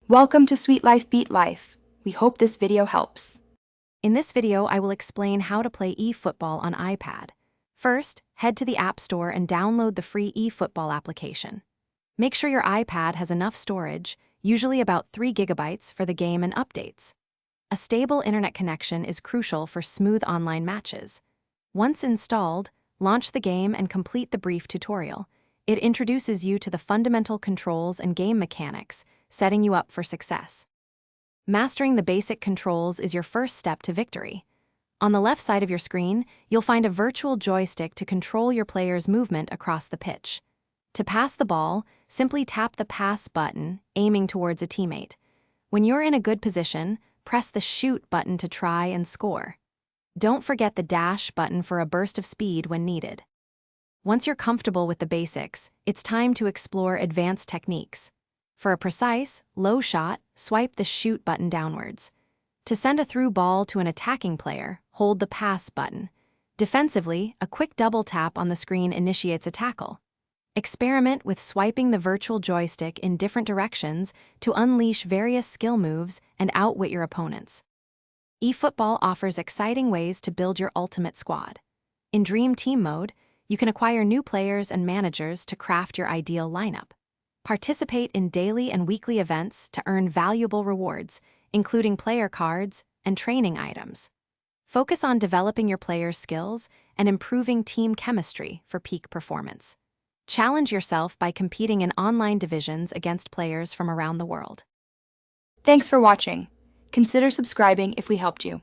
Welcome to Sweet Life Beat Life. We hope this video helps. In this video, I will explain how to play eFootball on iPad. First, head to the App Store and download the free eFootball application. Make sure your iPad has enough storage, usually about 3 GB for the game and updates. A stable internet connection is crucial for smooth online matches. Once installed, launch the game and complete the brief tutorial. It introduces you to the fundamental controls and game mechanics, setting you up for success. Mastering the basic controls is your first step to victory. On the left side of your screen, you'll find a virtual joystick to control your player's movement across the pitch. To pass the ball, simply tap the pass button, aiming towards a teammate. When you're in a good position, press the shoot button to try and score. Don't forget the dash button for a burst of speed when needed. Once you're comfortable with the basics, it's time to explore advanced techniques. For a precise, low shot, swipe the shoot button downwards. To send a through ball to an attacking player, hold the pass button. Defensively, a quick double tap on the screen initiates a tackle. Experiment with swiping the virtual joystick in different directions to unleash various skill moves and outwit your opponents. eFootball offers exciting ways to build your ultimate squad. In Dream Team mode, you can acquire new players and managers to craft your ideal lineup. Participate in daily and weekly events to earn valuable rewards, including player cards and training items. Focus on developing your players' skills and improving team chemistry for peak performance. Challenge yourself by competing in online divisions against players from around the world. Thanks for watching. Consider subscribing if we helped you.